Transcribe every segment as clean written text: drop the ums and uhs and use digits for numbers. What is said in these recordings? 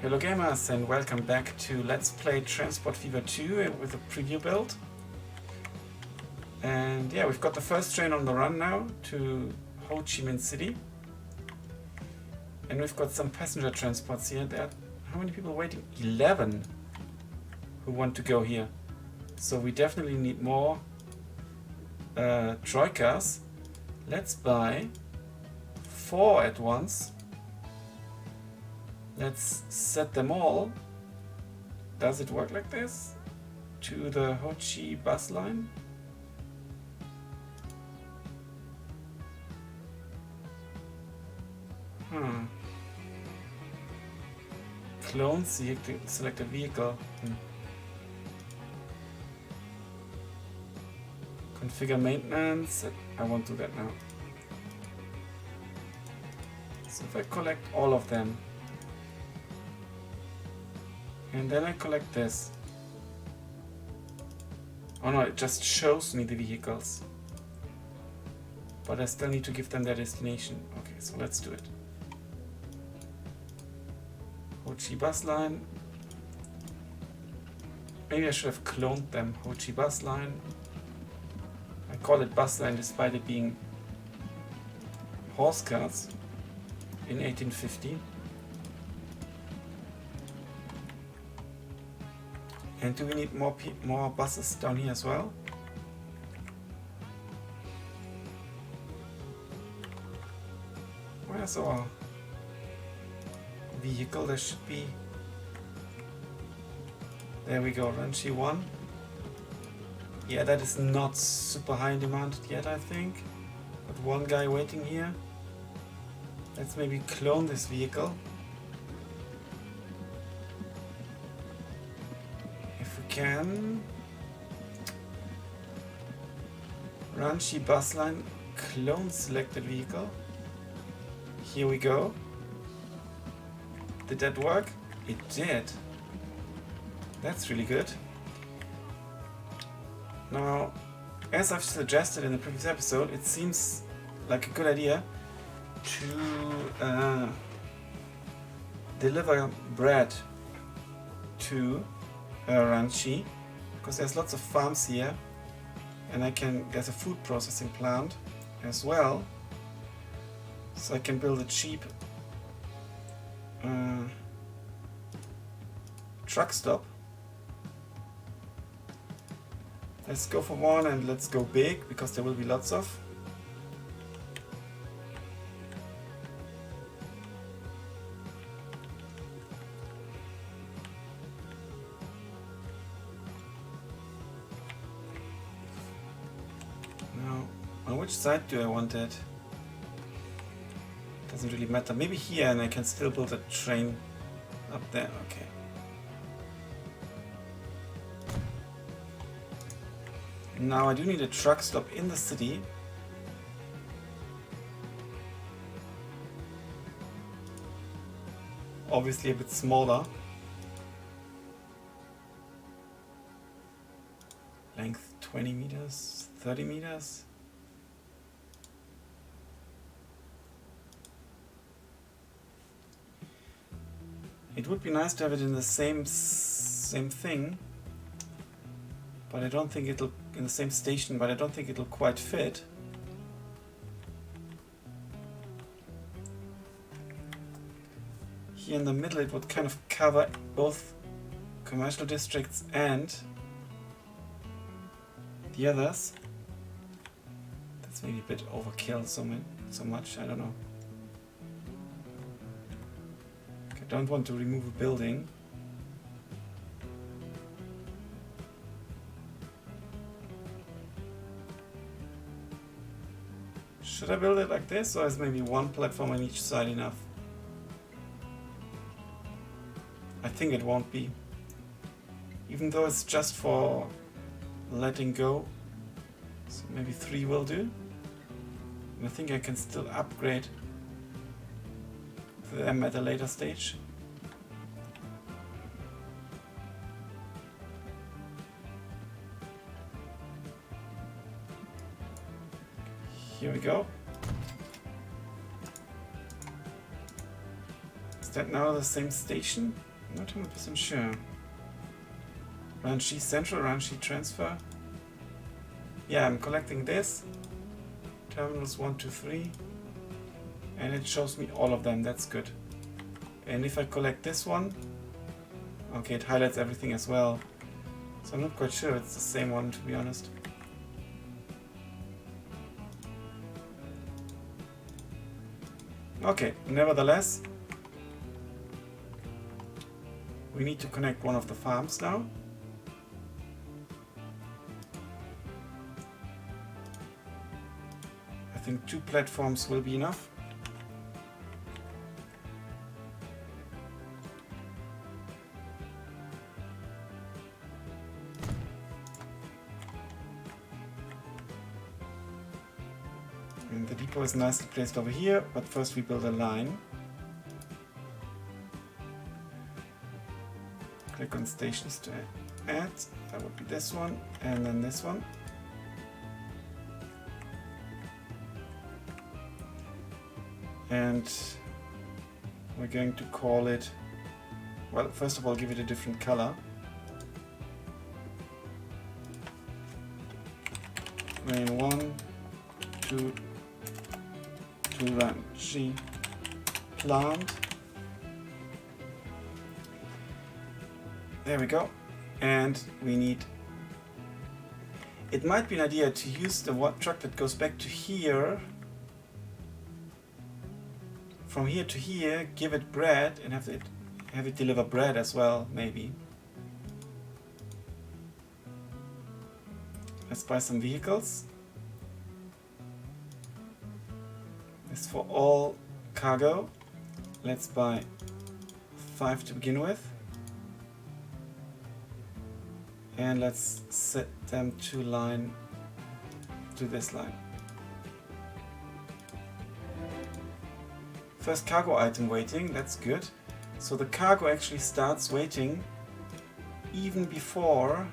Hello gamers and welcome back to Let's Play Transport Fever 2 with a preview build. And yeah, we've got the first train on the run now to Ho Chi Minh City. And we've got some passenger transports here. There are how many people waiting? 11 who want to go here. So we definitely need more troikas. Let's buy 4 at once. Let's set them all. Does it work like this? To the Ho Chi bus line? Clone select a vehicle. Configure maintenance. I won't do that now. So if I collect all of them, and then I collect this. Oh no, it just shows me the vehicles. But I still need to give them their destination. Okay, so let's do it. Ho Chi bus line. Maybe I should have cloned them. Ho Chi bus line. I call it bus line despite it being horse cars in 1850. And do we need more buses down here as well? Where's our vehicle? There should be. There we go, Ranchi 1. Yeah, that is not super high in demand yet, I think. But one guy waiting here. Let's maybe clone this vehicle. Can Ranchi bus line clone selected vehicle. Here we go. Did that work? It did. That's really good. Now, as I've suggested in the previous episode, it seems like a good idea to deliver bread to Ranchi, because there's lots of farms here, and there's a food processing plant as well, so I can build a cheap truck stop. Let's go for one and let's go big, because there will be lots of. On which side do I want it? Doesn't really matter. Maybe here, and I can still build a train up there. Okay. Now I do need a truck stop in the city. Obviously a bit smaller. Length 20 meters, 30 meters. It would be nice to have it in the same thing, but I don't think it'll in the same station. But I don't think it'll quite fit. Here in the middle, it would kind of cover both commercial districts and the others. That's maybe a bit overkill. So much. I don't know. Don't want to remove a building. Should I build it like this, or is maybe one platform on each side enough? I think it won't be. Even though it's just for letting go. So maybe 3 will do. And I think I can still upgrade them at a later stage. Here we go. Is that now the same station? Not 100% sure. Ranchi Central, Ranchi Transfer. Yeah, I'm collecting this. Terminals 1, 2, 3. And it shows me all of them, that's good. And if I collect this one, okay, it highlights everything as well. So I'm not quite sure it's the same one, to be honest. Okay, nevertheless, we need to connect one of the farms now. I think 2 platforms will be enough. And the depot is nicely placed over here, but first we build a line. Click on stations to add. That would be this one, and then this one. And we're going to call it, well, first of all, give it a different color. Lane 1, 2, to run G plant. There we go. And we need, it might be an idea to use the truck that goes back to here, from here to here, give it bread and have it deliver bread as well, maybe. Let's buy some vehicles. This for all cargo. Let's buy 5 to begin with. And let's set them to this line. First cargo item waiting, that's good. So the cargo actually starts waiting even before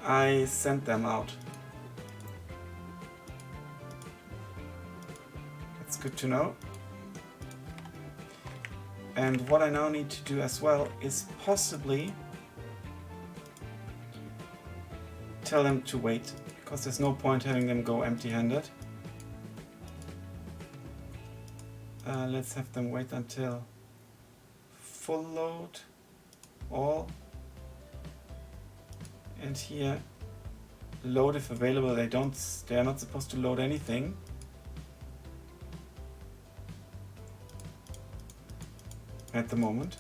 I send them out. That's good to know. And what I now need to do as well is possibly tell them to wait, because there's no point having them go empty-handed. Let's have them wait until full load all, and here load if available. They are not supposed to load anything. At the moment.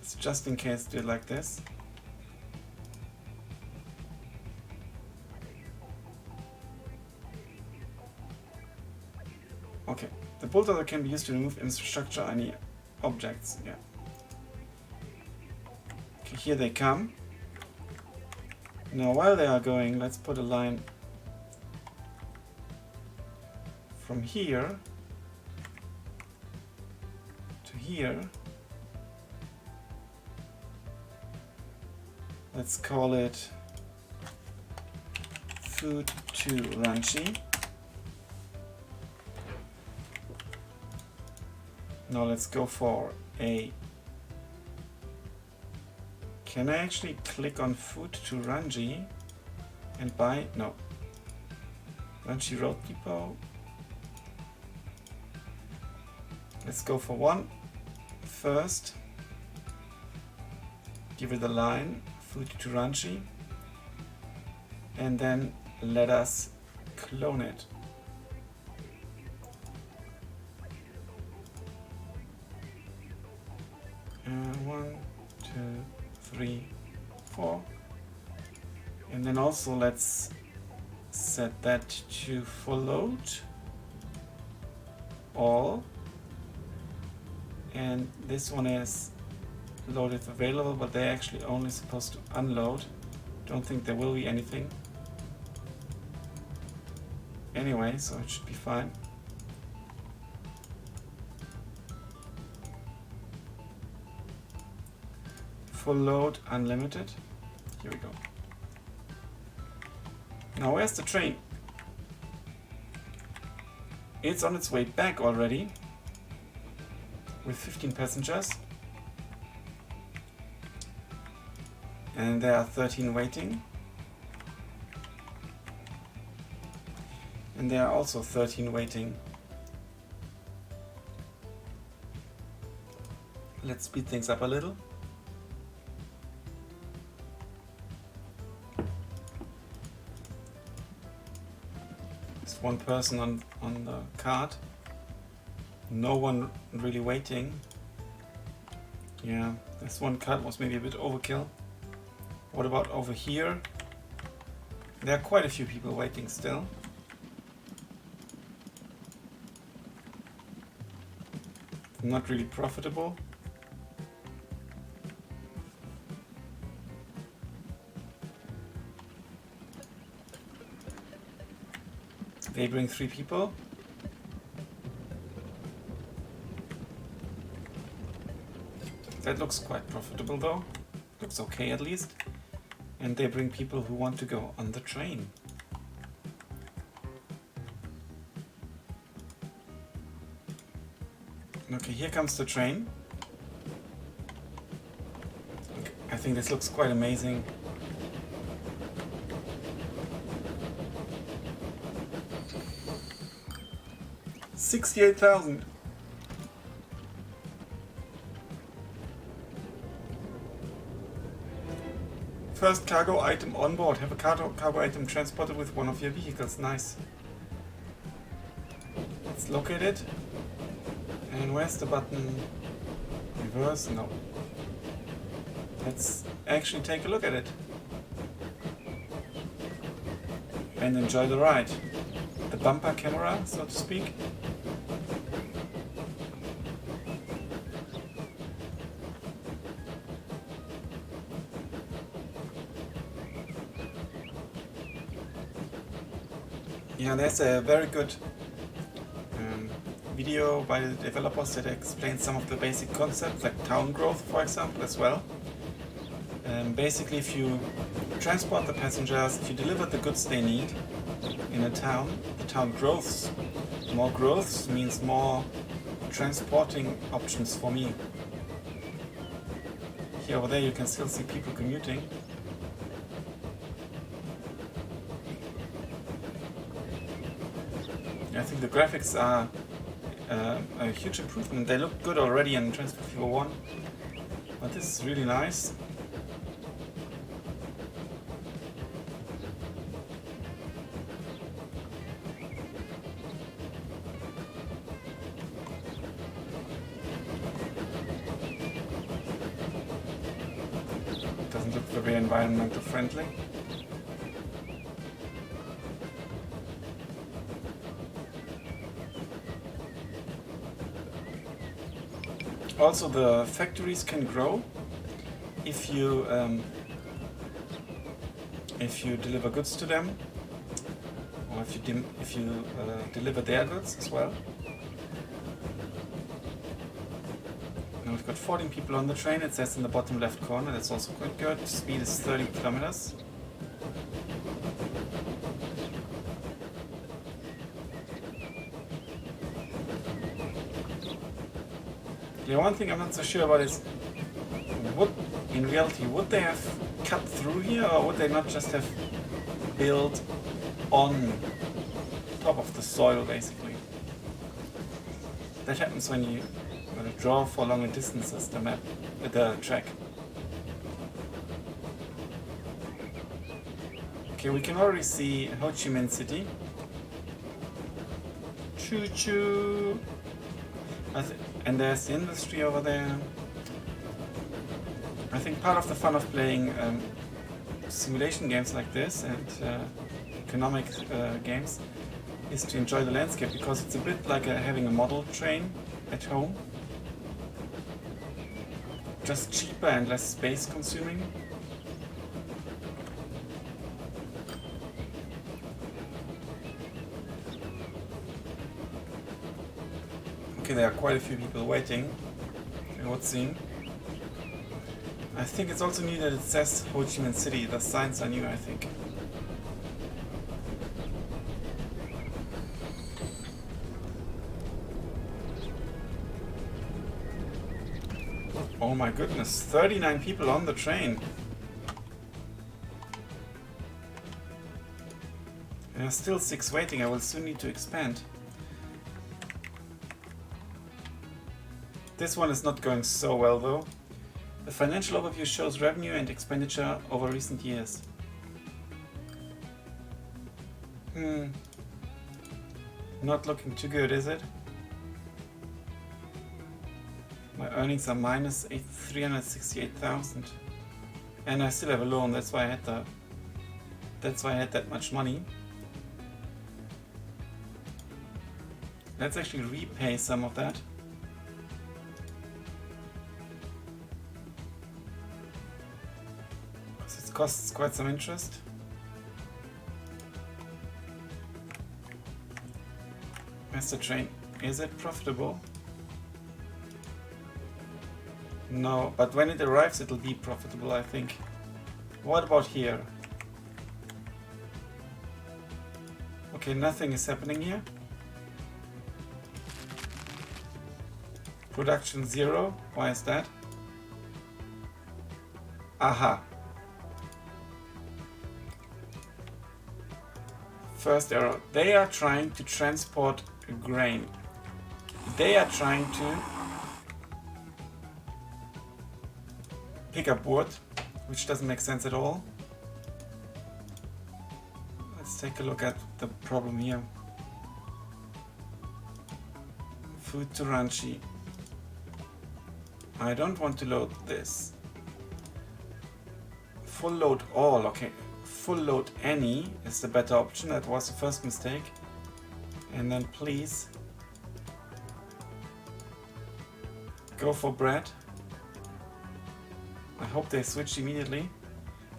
It's just in case do it like this. Okay, the bulldozer can be used to remove infrastructure, any objects, yeah. Okay, here they come. Now while they are going, let's put a line from here to here. Let's call it food to Ranchi. Now let's go for a... Can I actually click on food to Ranchi and buy? No. Ranchi Road Depot. Let's go for one first. Give it a line, food to Ranchi, and then let us clone it. One, two, three, four, and then also let's set that to full load all. And this one is loaded if available, but they're actually only supposed to unload. Don't think there will be anything. Anyway, so it should be fine. Full load, unlimited. Here we go. Now where's the train? It's on its way back already with 15 passengers. And there are 13 waiting. And there are also 13 waiting. Let's speed things up a little. There's one person on the cart. No one really waiting. Yeah, this one cart was maybe a bit overkill. What about over here? There are quite a few people waiting still. Not really profitable. They bring 3 people. That looks quite profitable though. Looks okay at least. And they bring people who want to go on the train. Okay, here comes the train. Okay, I think this looks quite amazing. $68,000. First cargo item on board. Have a cargo item transported with one of your vehicles. Nice. Let's locate it. And where's the button? Reverse? No. Let's actually take a look at it. And enjoy the ride. The bumper camera, so to speak. Yeah, there's a very good video by the developers that explains some of the basic concepts, like town growth, for example, as well. Basically, if you transport the passengers, if you deliver the goods they need in a town, the town grows. More growth means more transporting options for me. Here over there you can still see people commuting. I think the graphics are a huge improvement. They look good already in Transport Fever 1, but this is really nice. It doesn't look very environmental friendly. Also, the factories can grow if you deliver goods to them, or if you deliver their goods as well. Now we've got 14 people on the train. It says in the bottom left corner. That's also quite good. Speed is 30 kilometers. Yeah, one thing I'm not so sure about is, in reality, would they have cut through here, or would they not just have built on top of the soil, basically? That happens when you draw for longer distances, the track. Okay, we can already see Ho Chi Minh City. Choo choo! And there's the industry over there. I think part of the fun of playing simulation games like this and economic games is to enjoy the landscape, because it's a bit like having a model train at home. Just cheaper and less space consuming. Okay, there are quite a few people waiting, it would seem. I think it's also new that it says Ho Chi Minh City. The signs are new, I think. my goodness, 39 people on the train. There are still 6 waiting. I will soon need to expand. This one is not going so well though. The financial overview shows revenue and expenditure over recent years. Not looking too good, is it? My earnings are minus 368,000, and I still have a loan. That's why I had that much money. Let's actually repay some of that. Because it costs quite some interest. Where's the train? Is it profitable? No, but when it arrives it'll be profitable, I think. What about here? Okay, nothing is happening here. Production 0. Why is that? Aha. First error. They are trying to transport grain. They are trying to pick up wood, which doesn't make sense at all. Let's take a look at the problem here. Food to Ranchi. I don't want to load this. Full load all, okay. Full load any is the better option. That was the first mistake. And then please go for bread. I hope they switch immediately.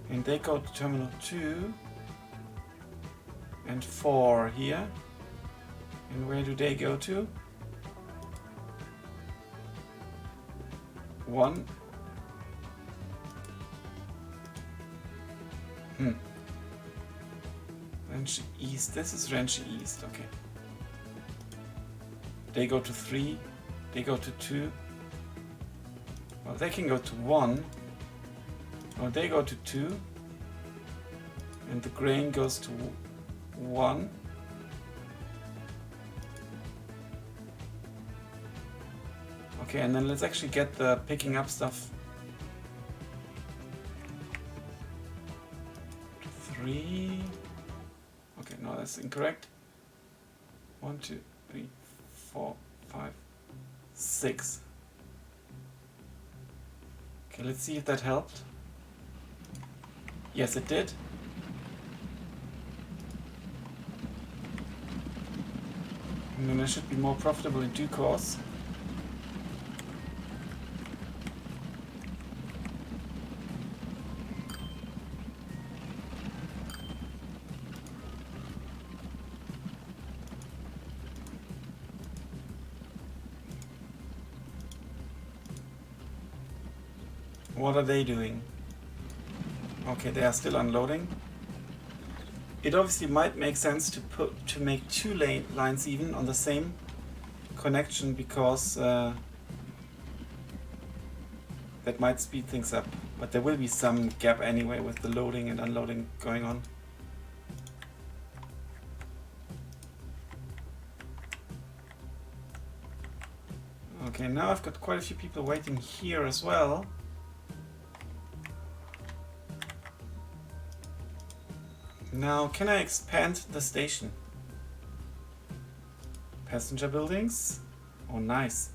And they go to terminal 2 and 4 here. And where do they go to? 1. Ranchi East. This is Ranchi East, okay. They go to 3. They go to 2. Well, they can go to 1. Or they go to 2. And the grain goes to 1. Okay, and then let's actually get the picking up stuff. 3. Okay, no, that's incorrect. 1, 2, 3, 4, 5, 6. Okay, let's see if that helped. Yes, it did. And then it should be more profitable in due course. What are they doing? Okay, they are still unloading. It obviously might make sense to make 2 lines even on the same connection, because that might speed things up. But there will be some gap anyway with the loading and unloading going on. Okay, now I've got quite a few people waiting here as well. Now, can I expand the station? Passenger buildings? Oh, nice.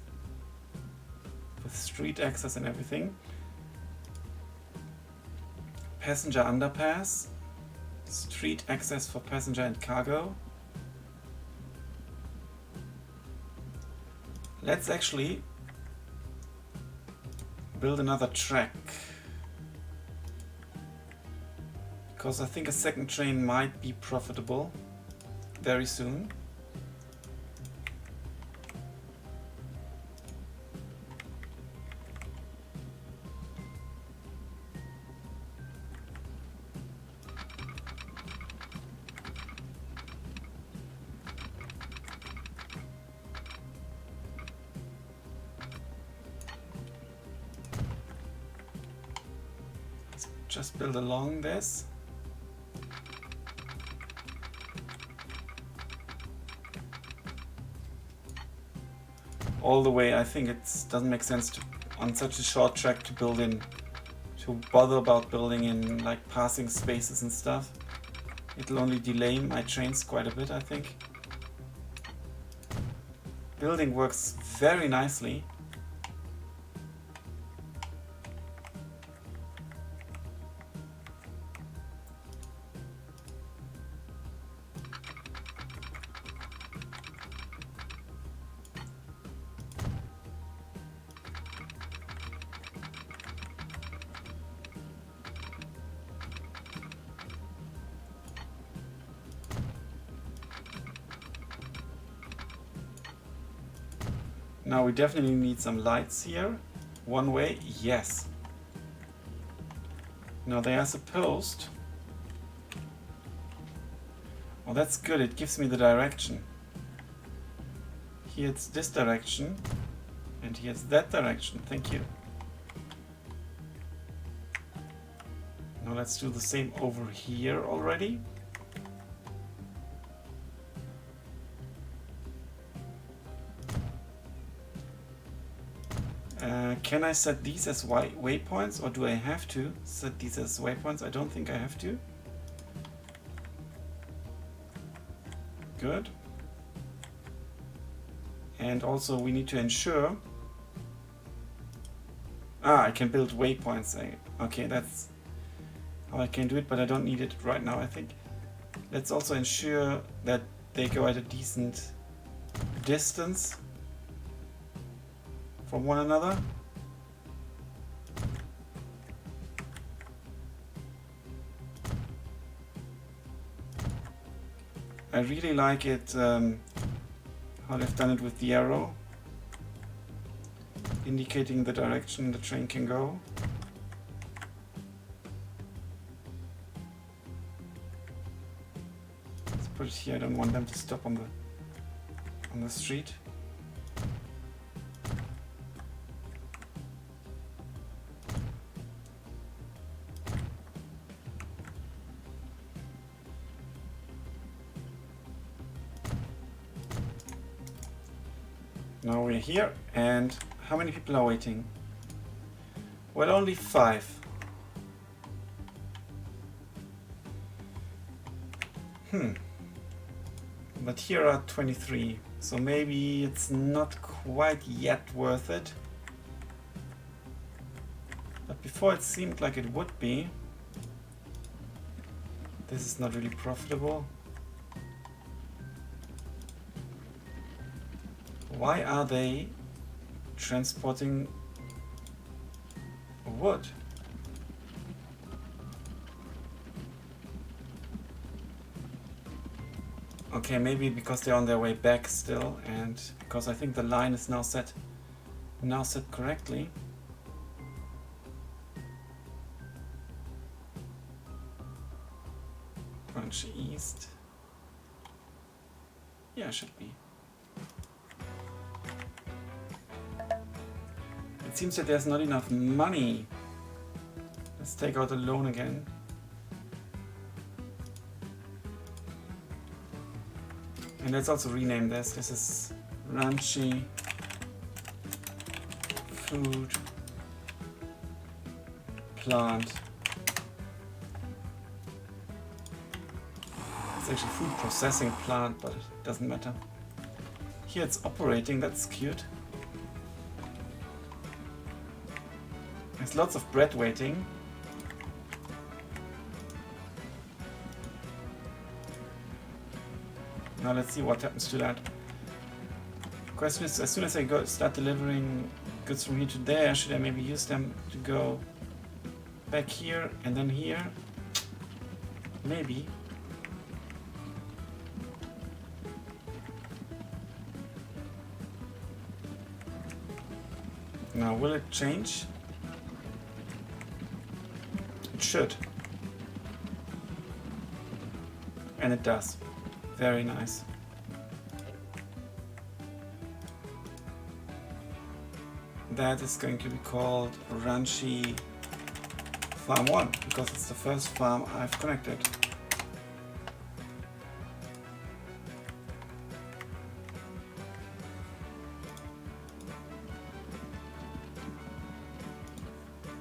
With street access and everything. Passenger underpass. Street access for passenger and cargo. Let's actually build another track. Because I think a second train might be profitable very soon. just build along this. All the way. I think it doesn't make sense to, on such a short track, to build in, to bother about building in like passing spaces and stuff. It'll only delay my trains quite a bit, I think. Building works very nicely. Now we definitely need some lights here. One way, yes. Now they are supposed... Oh, that's good, it gives me the direction. Here it's this direction, and here's that direction. Thank you. Now let's do the same over here already. Can I set these as waypoints, or do I have to set these as waypoints? I don't think I have to. Good. And also we need to ensure... I can build waypoints. Okay, that's how I can do it, but I don't need it right now, I think. Let's also ensure that they go at a decent distance from one another. I really like it, how they've done it with the arrow, indicating the direction the train can go. Let's put it here. I don't want them to stop on the street. Now we're here, and how many people are waiting? Well, only 5. But here are 23, so maybe it's not quite yet worth it. But before it seemed like it would be. This is not really profitable. Why are they transporting wood? Okay, maybe because they're on their way back still, and because I think the line is now set correctly. Branch east. Yeah, should be. It seems that there's not enough money. Let's take out the loan again. And let's also rename this. This is Ranchi Food Plant. It's actually food processing plant, but it doesn't matter. Here it's operating, that's cute. There's lots of bread waiting. Now let's see what happens to that. Question is, as soon as I start delivering goods from here to there, should I maybe use them to go back here and then here? Maybe. Now will it change? It should. And it does. Very nice. That is going to be called Ranchi farm 1, because it's the first farm I've connected.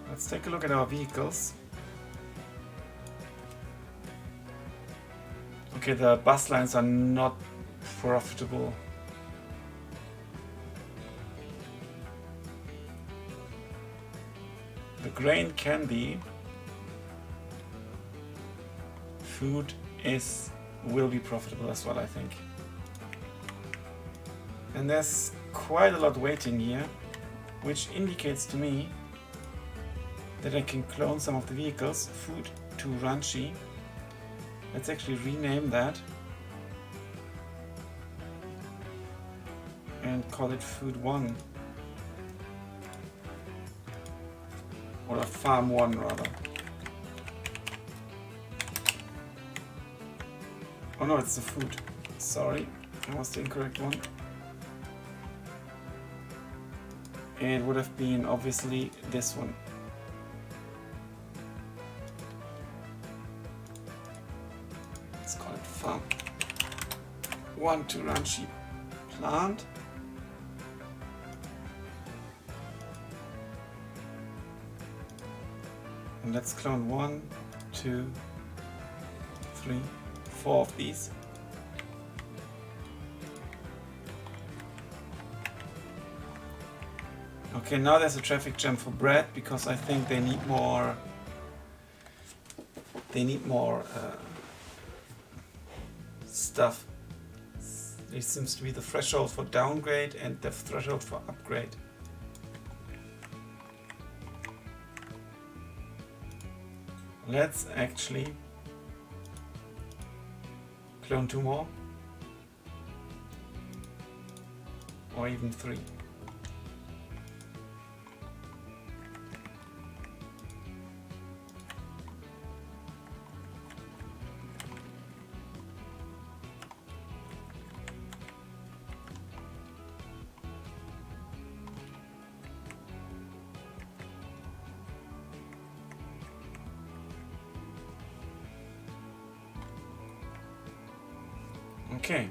Let's take a look at our vehicles. Okay, the bus lines are not profitable. The grain can be. Food will be profitable as well, I think. And there's quite a lot waiting here, which indicates to me that I can clone some of the vehicles. Food to Ranchi. Let's actually rename that and call it Food 1. Or Farm 1 rather. Oh no, it's the food. Sorry, that was the incorrect one. It would have been obviously this one. Let's call it Farm 1 to Ranchi plant. And let's clone 1, 2, 3, 4 of these. Okay, now there's a traffic jam for bread because I think they need more. Stuff. There seems to be the threshold for downgrade and the threshold for upgrade. Let's actually clone 2 more, or even 3. Okay.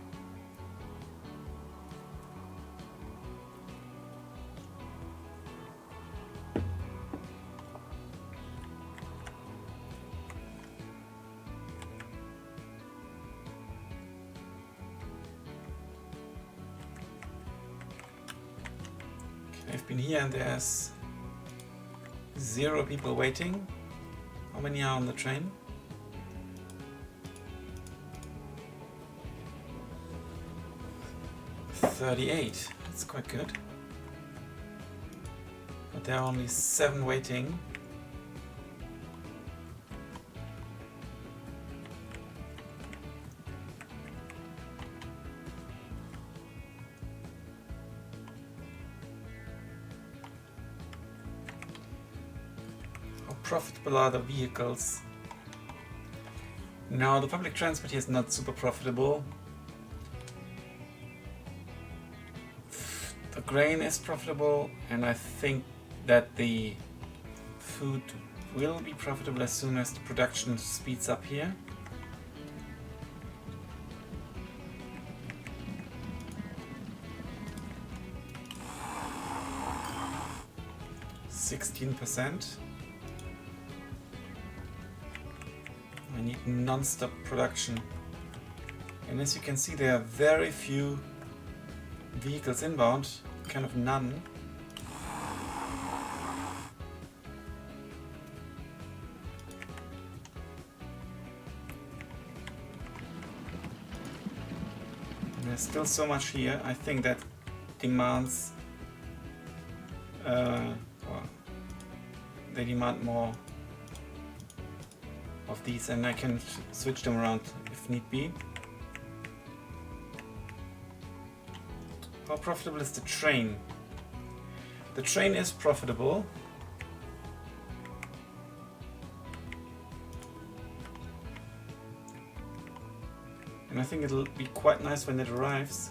I've been here and there's 0 people waiting. How many are on the train? 38. That's quite good. But there are only 7 waiting. How profitable are the vehicles? Now, the public transport here is not super profitable. The grain is profitable, and I think that the food will be profitable as soon as the production speeds up here. %16%. I need non-stop production. And as you can see, there are very few vehicles inbound, kind of none. And there's still so much here. I think that demands they demand more of these, and I can switch them around if need be. How profitable is the train? The train is profitable. And I think it'll be quite nice when it arrives.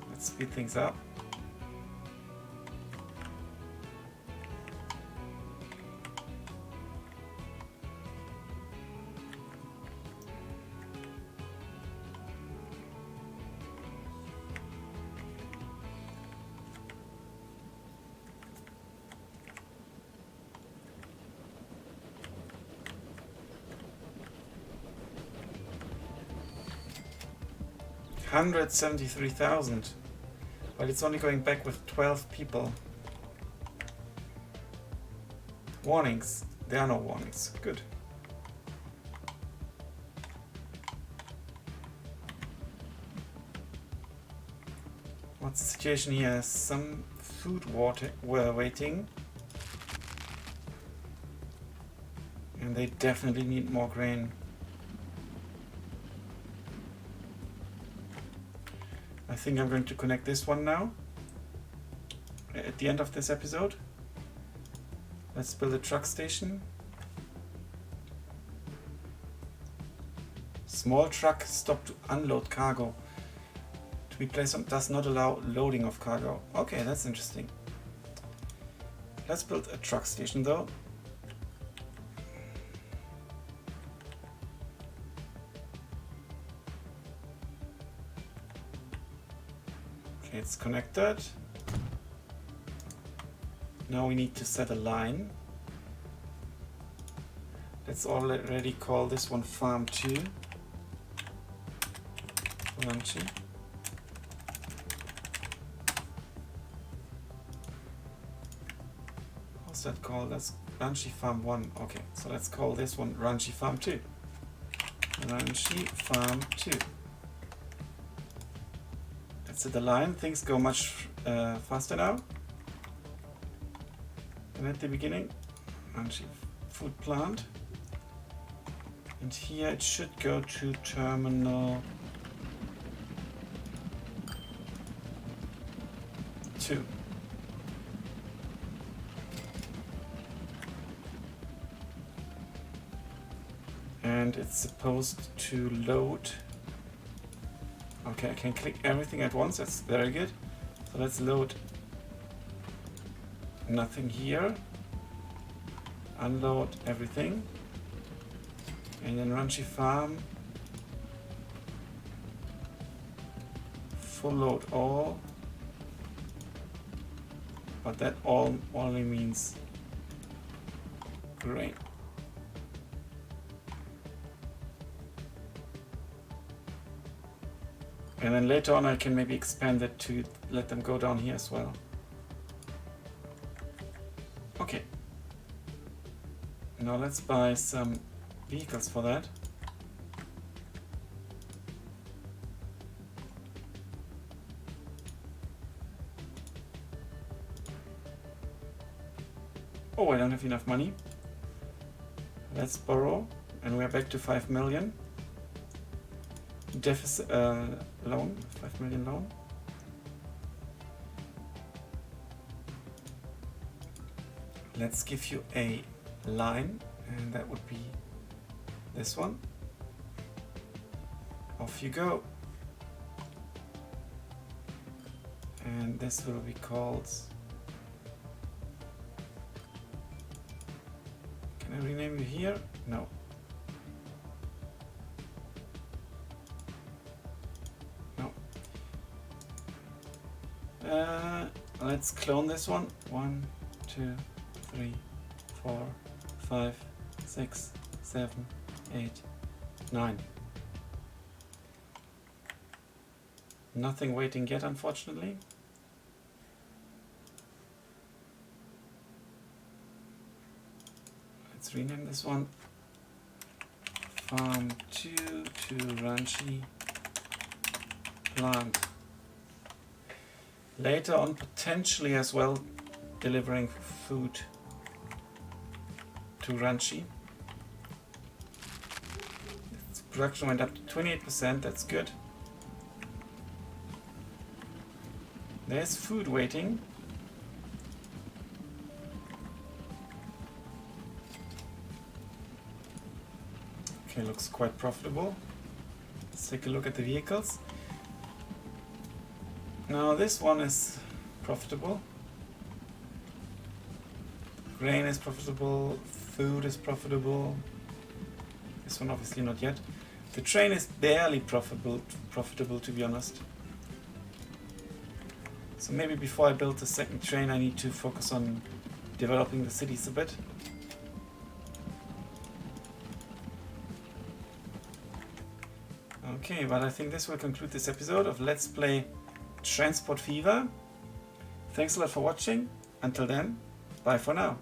Let's speed things up. 173,000. But it's only going back with 12 people. Warnings. There are no warnings. Good. What's the situation here? Some food water were waiting. And they definitely need more grain. I think I'm going to connect this one now. At the end of this episode. Let's build a truck station. Small truck stop to unload cargo. To be placed on does not allow loading of cargo. Okay, that's interesting. Let's build a truck station though. Okay, it's connected. Now we need to set a line. Let's already call this one Farm 2. Lunchy. What's that called? That's Runchy Farm 1. Okay, so let's call this one Runchy Farm 2. Runchy Farm 2. Let's set the line. Things go much faster now. And at the beginning, Runchy food plant. And here it should go to terminal 2. And it's supposed to load. Okay, I can click everything at once. That's very good. So let's load. Nothing here. Unload everything. And then Runchy Farm. Full load all. But that all only means grain. And then later on I can maybe expand it to let them go down here as well. Okay. Now let's buy some vehicles for that. Oh, I don't have enough money. Let's borrow, and we're back to 5 million. Deficit loan, 5 million loan. Let's give you a line, and that would be this one. Off you go. And this will be called... Can I rename you here? No. Let's clone this one. 1, 2, 3, 4, 5, 6, 7, 8, 9. Nothing waiting yet, unfortunately. Let's rename this one Farm 2 to Runchy Plant. Later on, potentially as well, delivering food to Runchy. Its production went up to 28%, that's good. There's food waiting. Okay, looks quite profitable. Let's take a look at the vehicles. Now this one is profitable. Grain is profitable, food is profitable. This one obviously not yet. The train is barely profitable to be honest. So maybe before I build the second train I need to focus on developing the cities a bit. Okay, well, I think this will conclude this episode of Let's Play Transport Fever. Thanks a lot for watching. Until then, bye for now.